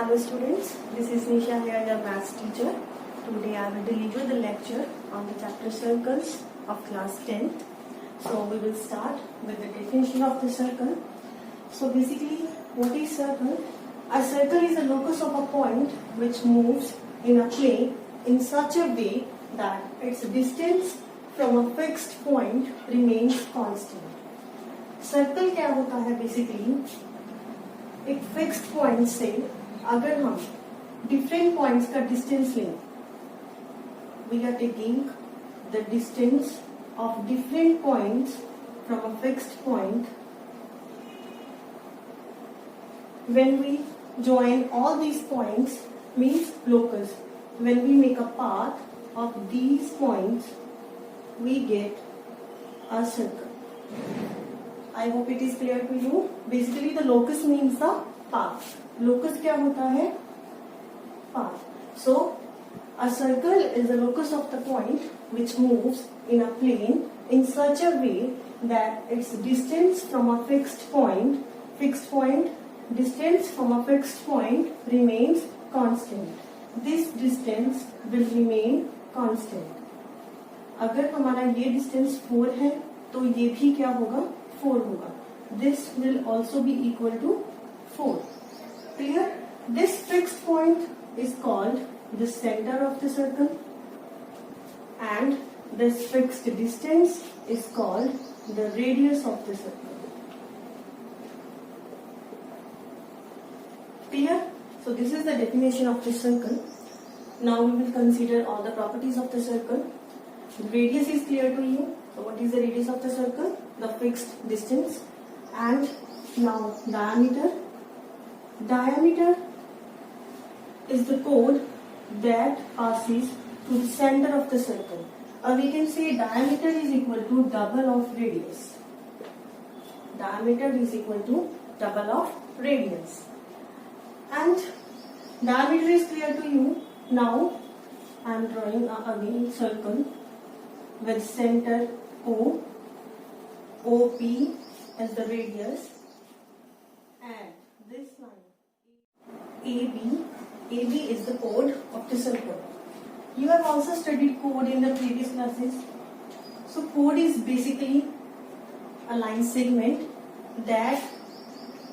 Hello students, this is Nisha here, your maths teacher. Today I will deliver the lecture on the chapter circles of class 10. So we will start with the definition of the circle. So basically, what is circle? A circle is a locus of a point which moves in a plane in such a way that its distance from a fixed point remains constant. Circle क्या होता है basically एक fixed point से अगर हम different points का distance लें we are taking the distance of different points from a fixed point when we join all these points means locus. When we make a path of these points we get a circle. I hope it is clear to you. Basically the locus means the path. Locus क्या होता है? Path. So a circle is the locus of the point which moves in a plane in such a way that its distance from a fixed point, distance from a fixed point remains constant. This distance will remain constant. अगर हमारा ये distance 4 है तो ये भी क्या होगा? 4 होगा. This will also be equal to 4. Clear? This fixed point is called the center of the circle and this fixed distance is called the radius of the circle. Clear? So this is the definition of the circle. Now we will consider all the properties of the circle. The radius is clear to you. So what is the radius of the circle? The fixed distance. And now diameter. Diameter is the chord that passes to the center of the circle. Or we can say diameter is equal to double of radius. Diameter is equal to double of radius. And diameter is clear to you. Now I am drawing again circle with center O, OP as the radius, and this line AB is the chord of the circle. You have also studied chord in the previous classes. So chord is basically a line segment that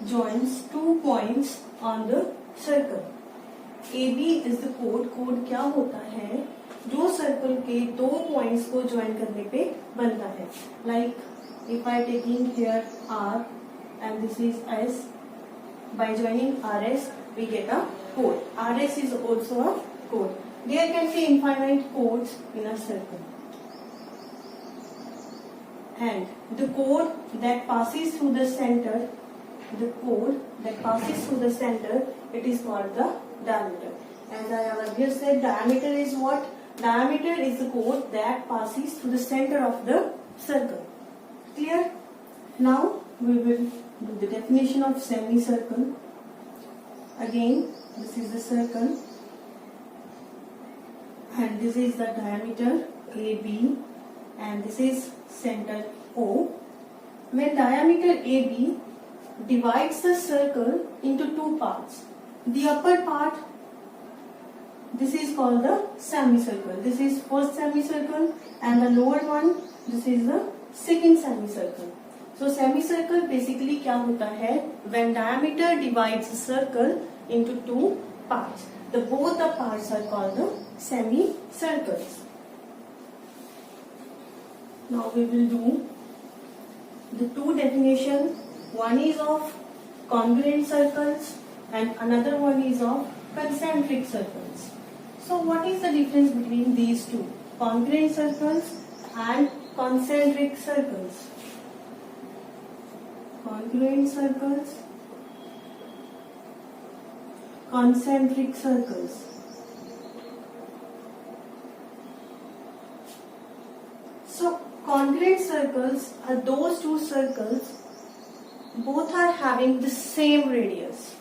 joins two points on the circle. AB is the chord. Chord क्या होता है जो circle के दो points को join करने पे बनता है. Like if I taking here R and this is S, by joining RS we get a chord. RS is also a chord. There can be infinite chords in a circle. And the chord that passes through the center, it is called the diameter. As I have earlier said, diameter is what? Diameter is the chord that passes through the center of the circle. Clear? Now we will do the definition of semicircle. Again, this is the circle and this is the diameter AB and this is center O. When diameter AB divides the circle into two parts, the upper part, this is called the semicircle. This is first semicircle and the lower one, this is the second semicircle. So semicircle basically क्या होता है? When diameter divides a circle into two parts, both the parts are called the semicircles. Now we will do the two definitions. One is of congruent circles and another one is of concentric circles. So what is the difference between these two? Congruent circles and concentric circles. Congruent circles, concentric circles. So congruent circles are those two circles, both are having the same radius.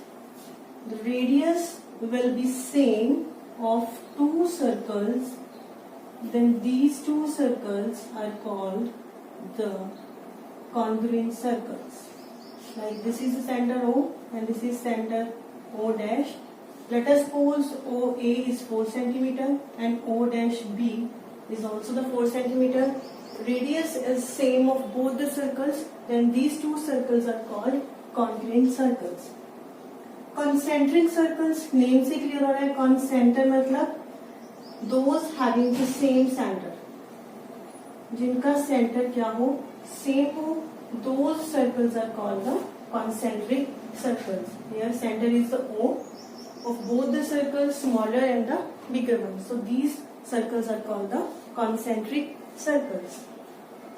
The radius will be same of two circles, then these two circles are called the congruent circles. Like this is the center O and this is center O dash Let us suppose OA is 4 centimeter and O dash B is also the 4 centimeter. Radius is same of both the circles. Then these two circles are called congruent circles. Concentric circles name से clear हो रहा है. Concentric मतलब those having the same center, जिनका center क्या हो, same हो, those circles are called the concentric circles. Here center is the O of both the circles, smaller and the bigger one. So these circles are called the concentric circles.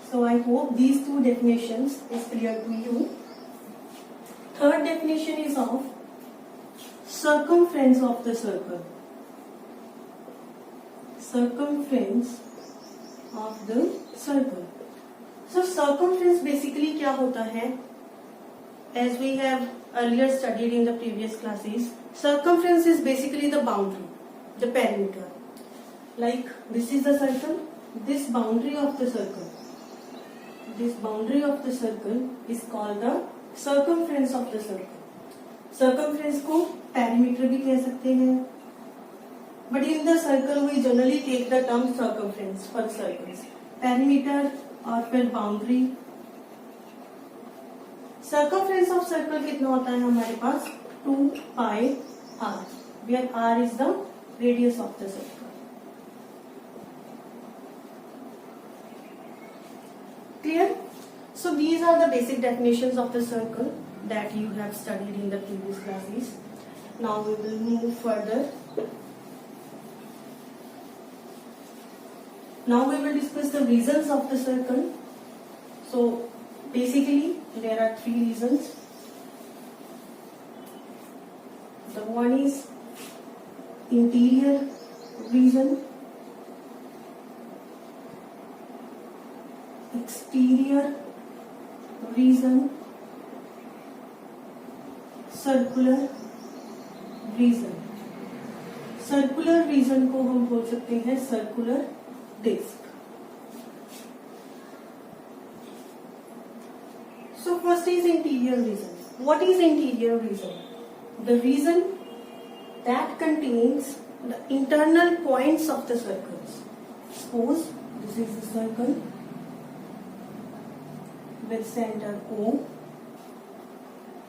So I hope these two definitions is clear to you. Third definition is of circumference of the circle. Circumference of the circle. So circumference basically क्या होता है? As we have earlier studied in the previous classes, circumference is basically the boundary, the perimeter. Like this is the circle, this boundary of the circle. This boundary of the circle is called the circumference of the circle. Circumference को perimeter भी कह सकते हैं. But in the circle we generally take the term circumference for circles. Perimeter और फिर boundary. Circumference of circle कितना होता है हमारे पास? 2 pi r, where r is the radius of the circle. Clear? So these are the basic definitions of the circle that you have studied in the previous classes. Now we will move further. Now we will discuss the reasons of the circle. So basically there are 3 reasons. The one is interior reason, exterior reason, circular reason. Circular reason को हम बोल सकते हैं circular disc. So first is interior reason. What is interior reason? The reason that contains the internal points of the circles. Suppose this is the circle with center O.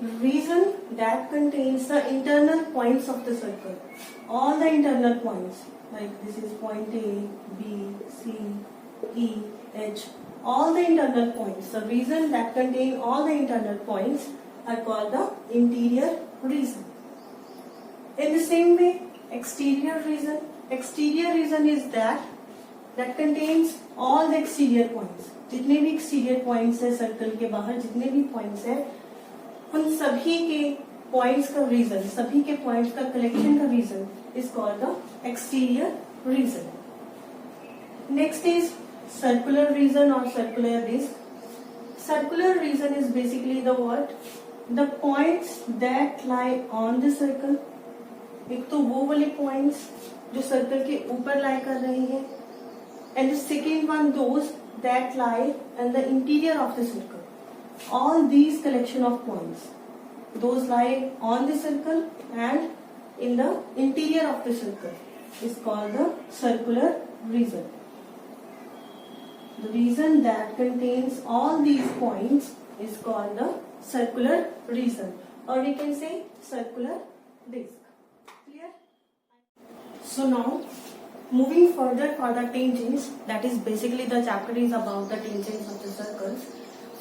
Reason that contains the internal points of the circle. All the internal points, like this is point A, B, C, E, H. All the internal points. The reason that contain all the internal points are called the interior reason. In the same way, exterior reason. Exterior reason is that contains all the exterior points. जितने भी exterior points है circle के बाहर, जितने भी points है, उन सभी के points का reason, सभी के points का collection का reason is called the exterior reason. Next is circular reason or circular disc. Circular reason is basically the what? The points that lie on the circle. एक तो वो वाले points जो circle के ऊपर lie कर रहे हैं, and the second one those that lie in the interior of the circle. All these collection of points, those lie on the circle and in the interior of the circle, is called the circular reason. The reason that contains all these points is called the circular reason, or we can say circular disc. Clear? So now moving further for the tangents, that is basically the chapter is about the tangents of the circles.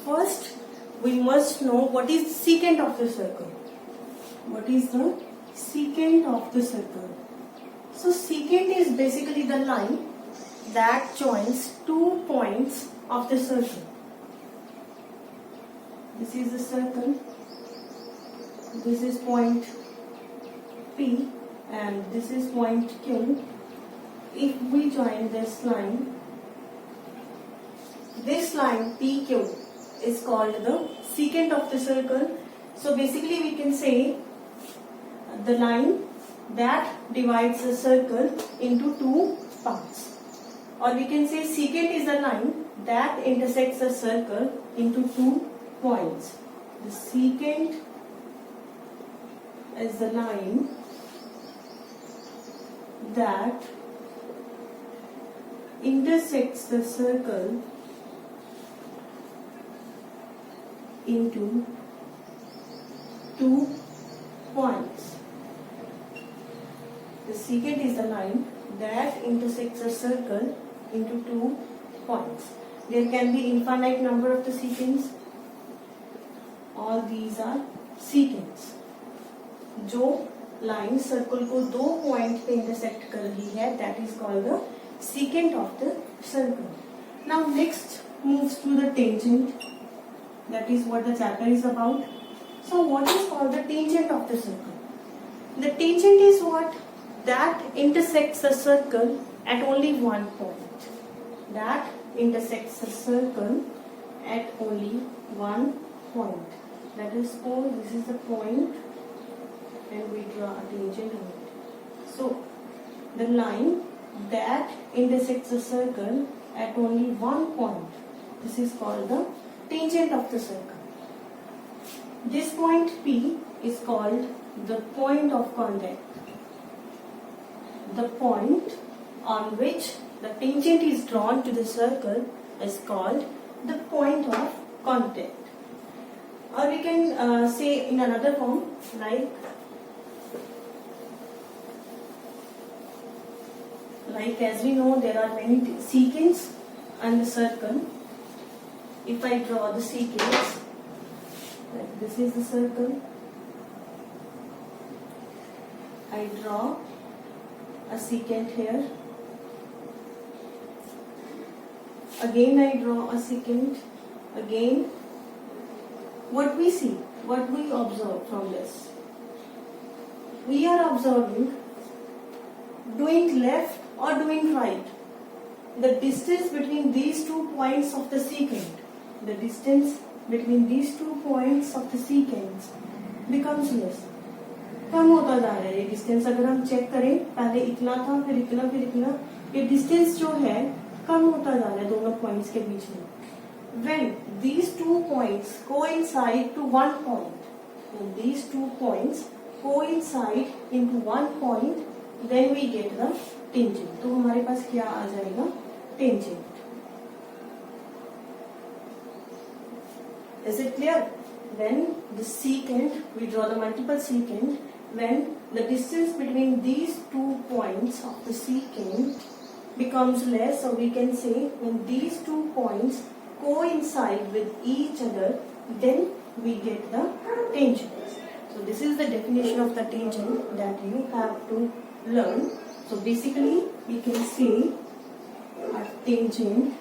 First we must know what is secant of the circle. What is the secant of the circle? So secant is basically the line that joins 2 points of the circle. This is the circle. This is point P and this is point Q. If we join this line PQ is called the secant of the circle. So basically we can say the line that divides the circle into 2 parts. Or we can say secant is the line that intersects the circle into 2 points. The secant is the line that intersects the circle into two points. The secant is the line that intersects a circle into two points. There can be infinite number of the secants. All these are secants. जो line circle को दो point पे intersect कर रही है, that is called the secant of the circle. Now next moves to the tangent. That is what the chapter is about. So what is called the tangent of the circle? The tangent is what? That intersects the circle at only one point. That intersects the circle at only one point. Let us suppose this is the point and we draw a tangent on it. So the line that intersects the circle at only one point, this is called the tangent of the circle. This point P is called the point of contact. The point on which the tangent is drawn to the circle is called the point of contact. Or we can say in another form, like as we know there are many secants on the circle. If I draw the secants, like this is the circle, I draw a secant here, again I draw a secant, again. What we see, what we observe from this, we are observing doing left or doing right. The distance between these two points of the secant, the distance between these two points of the secants becomes less. कम होता जा रहा है ये distance. अगर हम check करें, पहले इतना था, फिर इतना, फिर इतना, ये डिस्टेंस जो है कम होता जा रहा है दोनों पॉइंट्स के बीच में. When these two points coincide to one point, when these two points coincide into one point, then we get the tangent. तो हमारे पास क्या आ जाएगा? Tangent. Is it clear? When the secant, we draw the multiple secant, when the distance between these two points of the secant becomes less, so we can say when these two points coincide with each other, then we get the tangent. So this is the definition of the tangent that you have to learn. So basically we can say a tangent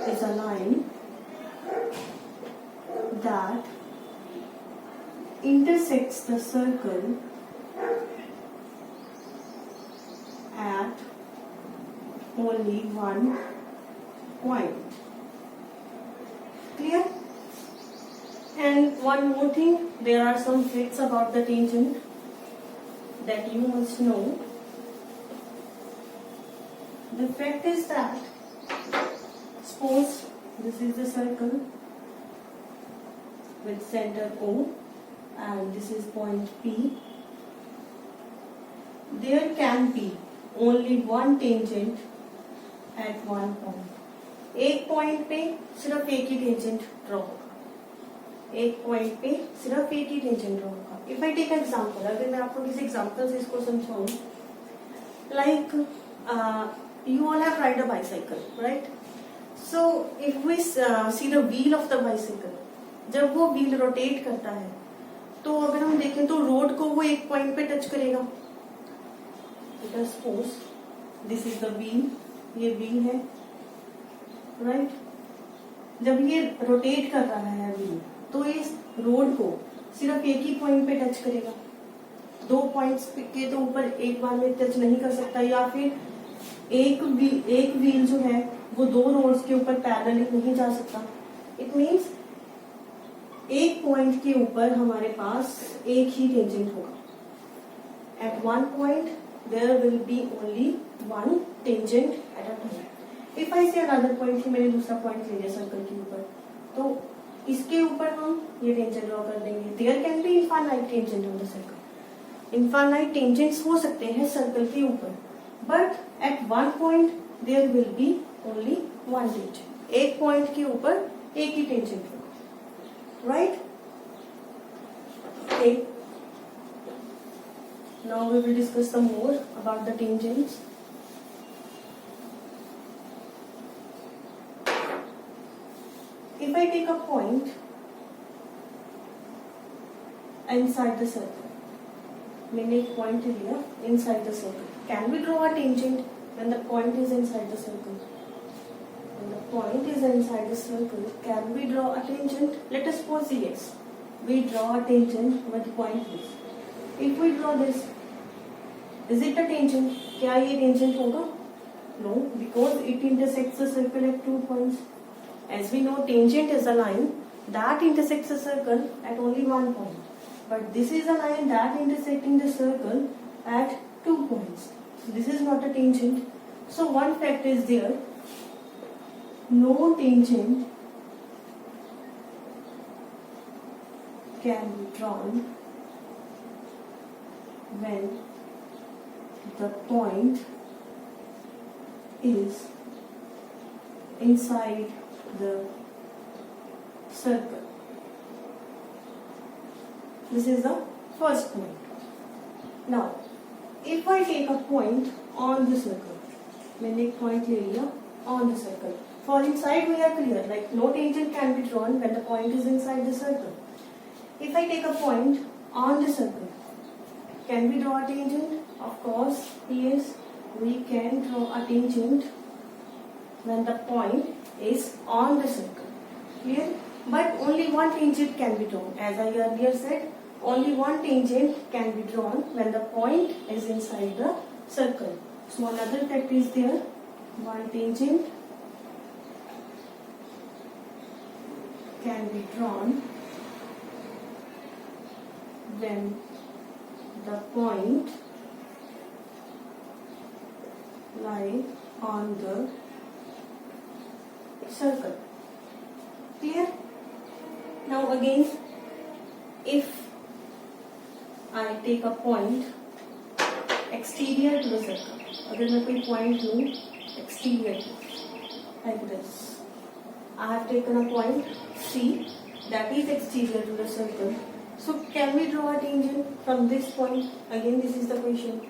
is a line that intersects the circle at only one point. Clear? And one more thing, there are some facts about the tangent that you must know. The fact is that, suppose this is the circle with center O and this is point P. There can be only one tangent at one point. एक point पे सिर्फ एक ही tangent draw होगा, एक point पे सिर्फ एक ही टेंजेंट ड्रॉ होगा. इफ आई टेक एग्जांपल, अगर मैं आपको किसी एग्जांपल से इसको समझाऊं, like you all have ride a bicycle, right? So if we see the wheel of the bicycle, जब वो व्हील रोटेट करता है तो अगर हम देखें तो रोड को वो एक पॉइंट पे टच करेगा. Suppose this is the wheel, ये व्हील है, राइट? जब ये रोटेट कर रहा है व्हील तो इस रोड को सिर्फ एक ही पॉइंट पे टच करेगा. दो पॉइंट्स के तो ऊपर एक बार में टच नहीं कर सकता, या फिर एक व्हील जो है वो दो रोड्स के ऊपर पैरेलल नहीं जा सकता. इट मीन्स एक पॉइंट के ऊपर हमारे पास एक ही टेंजेंट होगा. At one point there will be only one tangent at a time. If I say another point, मैंने दूसरा पॉइंट ले लिया सर्कल के ऊपर, तो इसके ऊपर हम ये टेंजेंट ड्रॉ कर देंगे. There can be infinite tangent on the circle. Infinite tangents हो सकते हैं सर्कल के ऊपर, but at one point there will be only one tangent. एक पॉइंट के ऊपर एक ही टेंजेंट होगा, right? Okay, now we will discuss some more about the tangents. If I take a point inside the circle, मैंने एक पॉइंट लिया inside the circle. Can we draw a tangent when the point is inside the circle? When the point is inside the circle, can we draw a tangent? Let us suppose yes, we draw a tangent where the point is. If we draw this, is it a tangent? क्या ये tangent होगा? No, because it intersects the circle at 2 points. As we know, tangent is a line that intersects a circle at only one point. But this is a line that intersecting the circle at 2 points. So this is not a tangent. So one fact is there. No tangent can be drawn when the point is inside the circle. This is the first point. Now, if I take a point on the circle, मैंने एक point ले लिया on the circle. For inside we are clear, like no tangent can be drawn when the point is inside the circle. If I take a point on the circle, can we draw a tangent? Of course, yes, we can draw a tangent when the point is on the circle. Clear? But only one tangent can be drawn. As I earlier said, only one tangent can be drawn when the point is inside the circle. So another fact is there. One tangent can be drawn when the point lie on the circle. Clear? Now again, if I take a point exterior to the circle, अगर मैं कोई point लूँ exterior like this, I have taken a point C that is exterior to the circle. So can we draw a tangent from this point? Again, this is the question.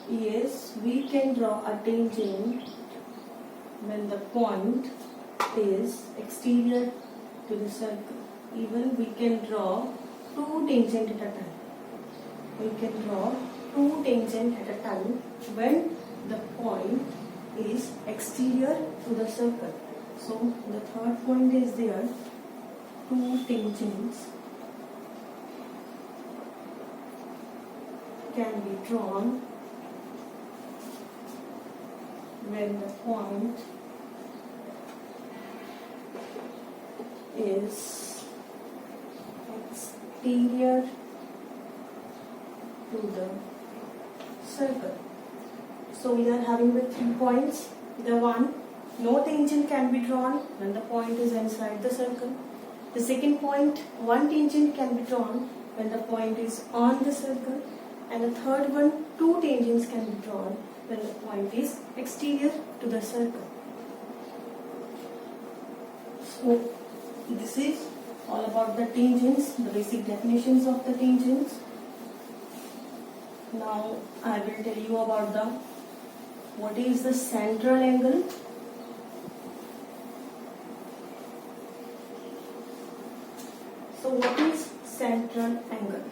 Yes, we can draw a tangent when the point is exterior to the circle. Even we can draw two tangents at a time. We can draw two tangents at a time when the point is exterior to the circle. So the third point is there. Two tangents can be drawn when the point is exterior to the circle. So we are having the 3 points. The one, no tangent can be drawn when the point is inside the circle. The second point, one tangent can be drawn when the point is on the circle. And the third one, two tangents can be drawn when the point is exterior to the circle. So this is all about the tangents, the basic definitions of the tangents. Now I will tell you about what is the central angle. So what is central angle?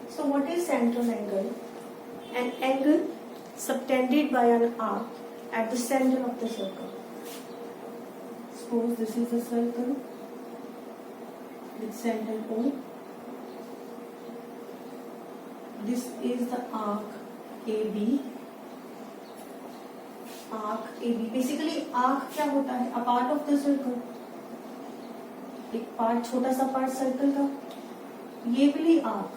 So what is central angle? An angle subtended by an arc at the center of the circle. Suppose this is a circle with center O. This is the arc AB. Arc AB. Basically arc क्या होता है? A part of the circle. एक part, छोटा सा part circle का. ये भी arc.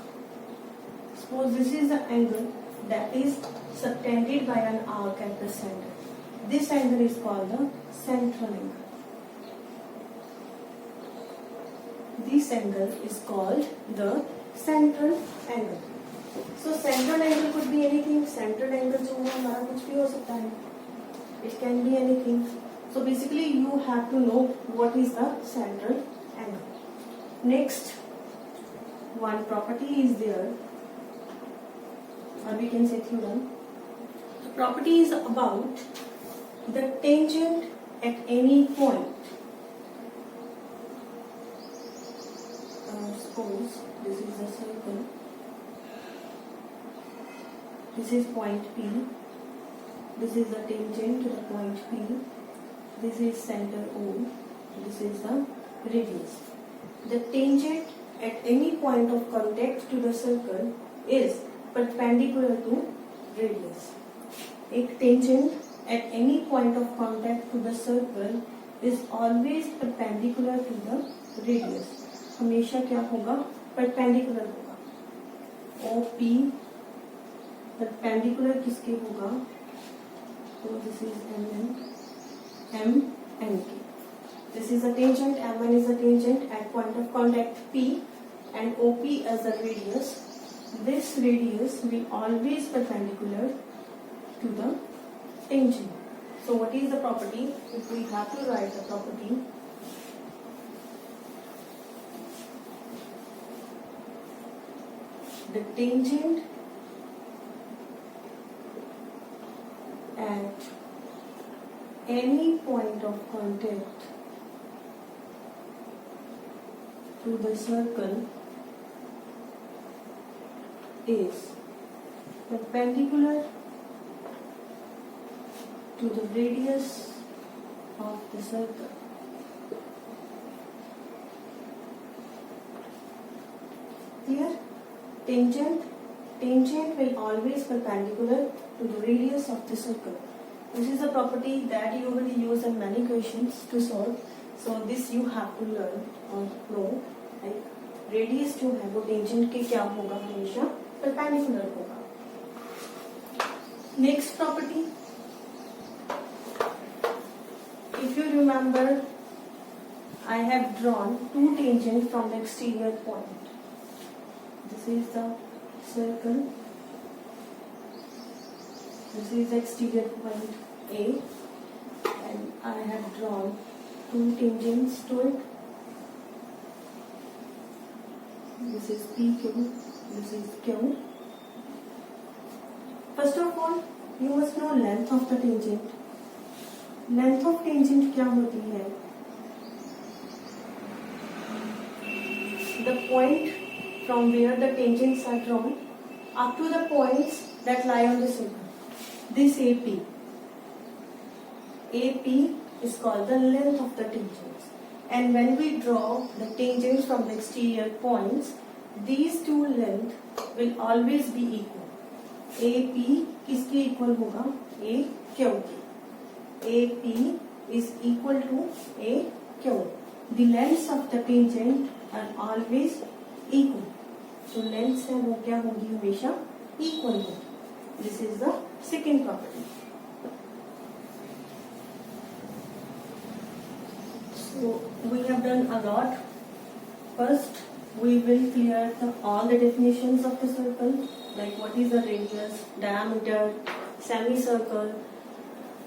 Suppose this is the angle that is subtended by an arc at the center. This angle is called the central angle. This angle is called the central angle. So central angle could be anything. Central angle जो है हमारा कुछ भी हो सकता है. It can be anything. So basically you have to know what is the central angle. Next, one property is there, or we can say theorem. The property is about the tangent at any point. Suppose this is a circle. This is point P. This is the tangent to the point P. This is center O. This is the radius. The tangent at any point of contact to the circle is perpendicular to radius. एक tangent at any point of contact to the circle is always perpendicular to the radius. हमेशा क्या होगा? Perpendicular होगा. OP perpendicular किसके होगा? So this is MNK. This is a tangent. M1 is a tangent at point of contact P, and OP as a radius. This radius will always perpendicular to the tangent. So what is the property? If we have to write the property, the tangent at any point of contact to the circle is perpendicular to the radius of the circle. Clear? Tangent will always perpendicular to the radius of the circle. This is a property that you will use in many questions to solve. So this you have to learn or know. Like radius जो है वो tangent के क्या होगा? हमेशा perpendicular होगा. Next property. If you remember, I have drawn two tangents from the exterior point. This is the circle. This is the exterior point A, and I have drawn two tangents to it. This is PQ, this is Q. First of all, you must know length of the tangent. Length of tangent क्या होती है? The point from where the tangents are drawn up to the points that lie on the circle. This AP. AP is called the length of the tangents. And when we draw the tangents from the exterior points, these two lengths will always be equal. AP किसके equal होगा? AQ के. AP is equal to AQ. The lengths of the tangent are always equal. So lengths है वो क्या होगी? हमेशा equal होगी. This is the second property. So we have done a lot. First, we will clear all the definitions of the circle, like what is the radius, diameter, semicircle,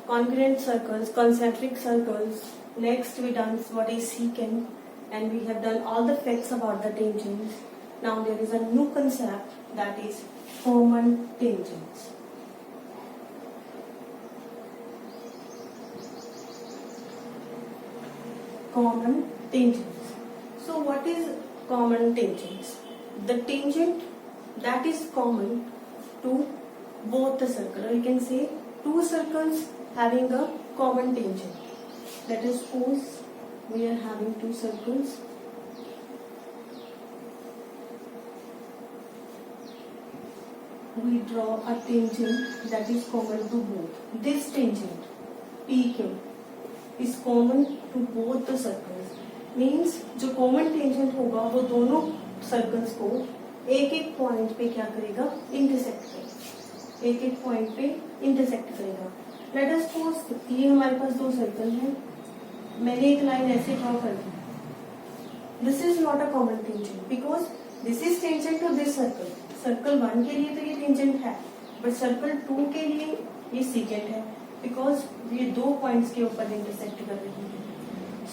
congruent circles, concentric circles. Next, we done what is secant, and we have done all the facts about the tangents. Now there is a new concept, that is common tangents. Common tangents. So what is common tangents? The tangent that is common to both the circle, or you can say two circles having a common tangent. Let us suppose we are having two circles. We draw a tangent that is common to both. This tangent PQ is common to both the circles. Means जो common tangent होगा वो दोनों circles को एक एक point पे क्या करेगा? Intersect करेगा. एक एक पॉइंट पे इंटरसेक्ट करेगा। लेट अस सपोज ये हमारे पास दो सर्कल हैं, मैंने एक लाइन ऐसे ड्रॉ कर दी। This is not a common tangent because this is tangent to this circle. Circle 1 के लिए तो ये टेंजेंट है, बट सर्कल 2 के लिए ये सीकेंट है बिकॉज ये दो पॉइंट्स के ऊपर इंटरसेक्ट कर रही है।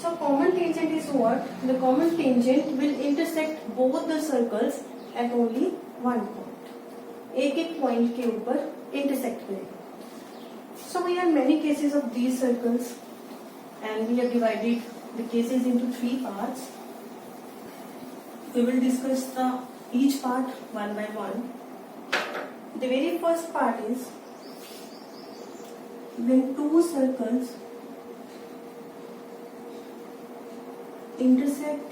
So common tangent is what? The common tangent will intersect both the circles eight only one point. एक एक पॉइंट के ऊपर इंटरसेक्ट करेगा। So we have many cases of these circles and we have divided the cases into 3 parts. We will discuss each part one by one. The very first part is when two circles intersect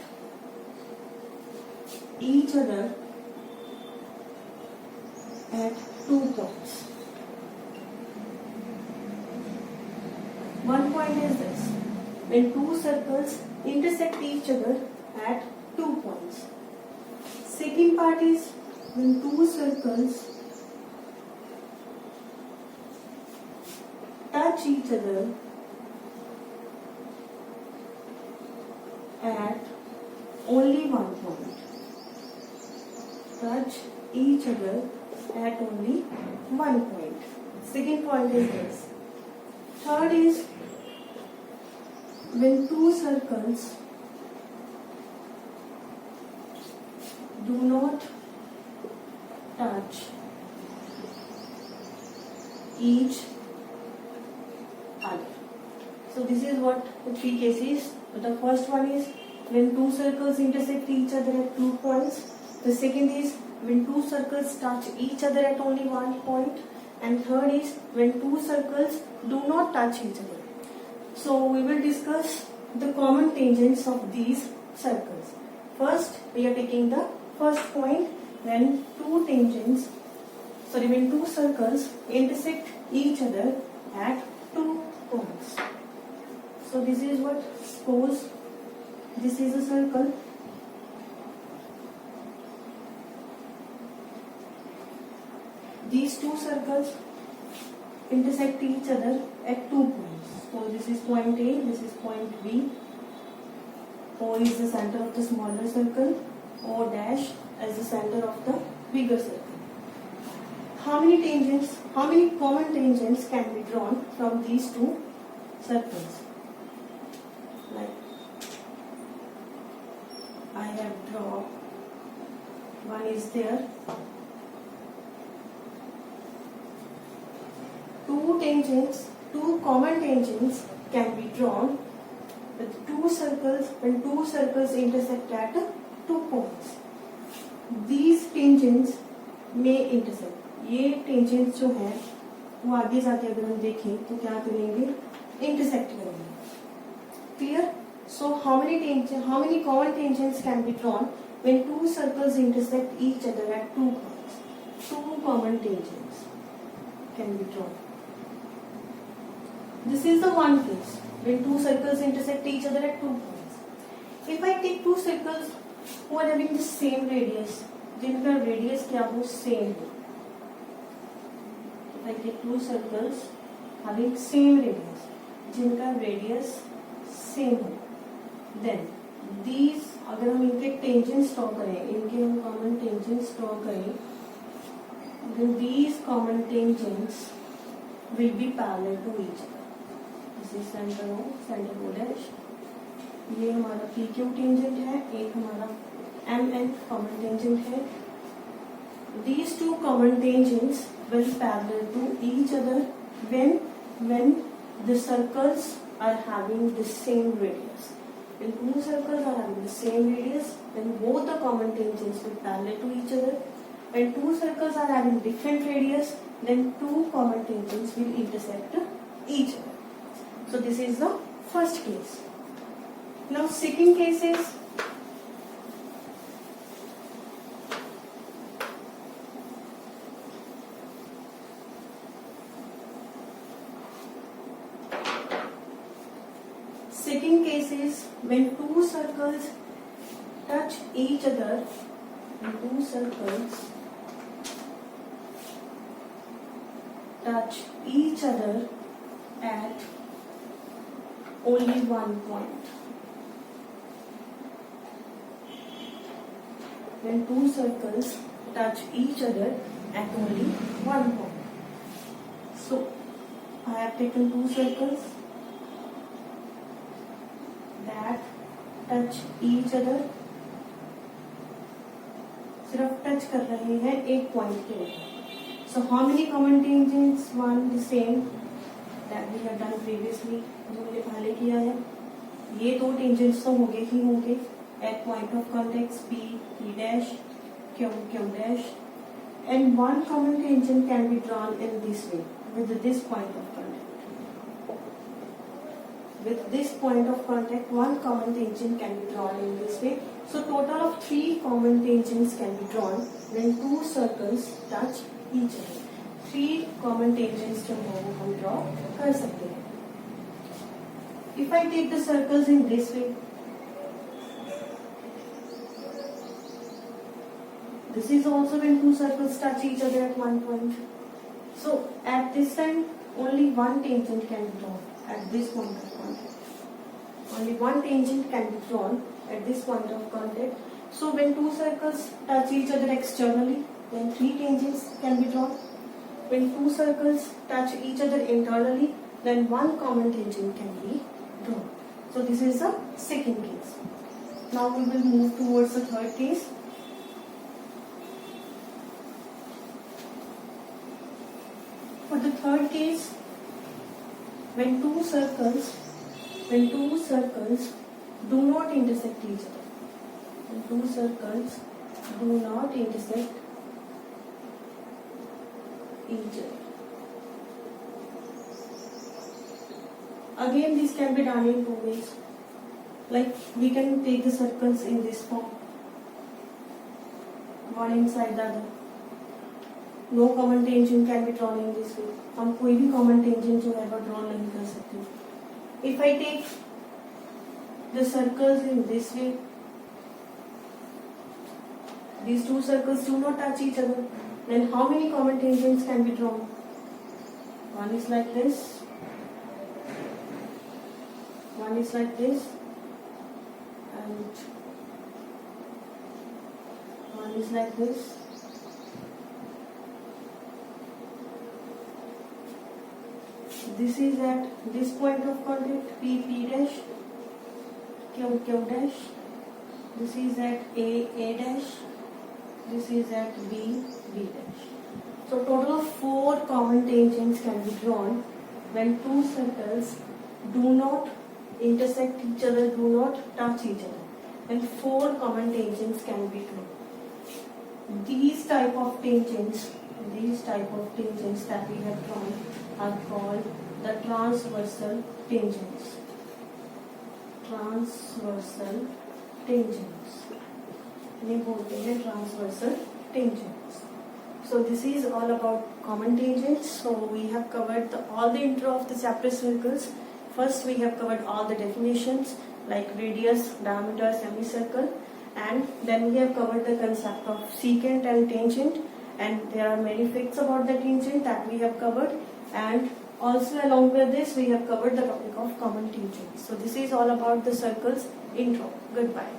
each other at 2 points. One point is this: when two circles intersect each other at 2 points. Second part is when two circles touch each other at only one point. Touch each other at only one point. Second point is this. Third is when two circles do not touch each other. So this is what the 3 cases. The first one is when two circles intersect each other at 2 points. The second is when two circles touch each other at only one point. And third is when two circles do not touch each other. So we will discuss the common tangents of these circles. First, we are taking the first point when when two circles intersect each other at 2 points. So this is what, suppose this is a circle. These two circles intersect each other at 2 points. So this is point A, this is point B. O is the center of the smaller circle, O dash as the center of the bigger circle. How many common tangents can be drawn from these two circles? Like I have drawn, one is there. Two common tangents can be drawn with two circles when two circles intersect at 2 points. These tangents may intersect. ये tangents जो है वो आगे जाके अगर हम देखें तो क्या करेंगे? Intersect करेंगे. Clear? So how many common tangents can be drawn when two circles intersect each other at 2 points? 2 common tangents can be drawn. This is the one case when two circles intersect each other at 2 points. If I take two circles who are having the same radius, जिनका radius क्या हो? Same हो. If I take two circles having same radius, जिनका radius same हो, then these अगर हम इनके tangents draw करें, इनके हम common tangents draw करें, then these common tangents will be parallel to each other. This is center O dash. ये हमारा PQ टेंजेंट है, एक हमारा MN कॉमन टेंजेंट है. These two common tangents will parallel to each other when the circles are having the same radius. When two circles are having the same radius, then both the common tangents will parallel to each other. When two circles are having different radius, then two common tangents will intersect each other. So this is the first case. Now second case is when two circles touch each other, when two circles touch each other at only one point. When two circles touch each other at only one point. So I have taken two circles that touch each other. सिर्फ touch कर रहे हैं एक पॉइंट के ऊपर. So how many common tangents? One, the same that we have done previously, जो मैंने पहले किया है. ये दो tangents तो होंगे ही होंगे at point of contact P, P dash, Q, Q dash, and one common tangent can be drawn in this way with this point of contact. With this point of contact, one common tangent can be drawn in this way. So total of 3 common tangents can be drawn when two circles touch each other. 3 common tangents जो है वो हम draw कर सकते हैं. If I take the circles in this way, this is also when two circles touch each other at one point. So at this time, only one tangent can be drawn at this point of contact. Only one tangent can be drawn at this point of contact. So when two circles touch each other externally, then 3 tangents can be drawn. When two circles touch each other internally, then one common tangent can be drawn. So this is the second case. Now we will move towards the third case. For the third case, when two circles do not intersect each other. When two circles do not intersect each other. Again, this can be done in 2 ways. Like we can take the circles in this form, one inside the other. No common tangent can be drawn in this way. हम कोई भी common tangent जो है वो draw नहीं कर सकते. If I take the circles in this way, these two circles do not touch each other. Then how many common tangents can be drawn? One is like this. One is like this. And one is like this. This is at this point of contact P, P dash, Q, Q dash. This is at A, A dash. This is at B, B dash. So total of 4 common tangents can be drawn when two circles do not intersect each other, do not touch each other. Then 4 common tangents can be drawn. These type of tangents that we have drawn are called the transversal tangents. Transversal tangents. इन्हें बोलते हैं transversal tangents. So this is all about common tangents. So we have covered all the intro of the chapter circles. First we have covered all the definitions like radius, diameter, semicircle, and then we have covered the concept of secant and tangent, and there are many facts about the tangent that we have covered, and also along with this we have covered the topic of common tangents. So this is all about the circles intro. Goodbye.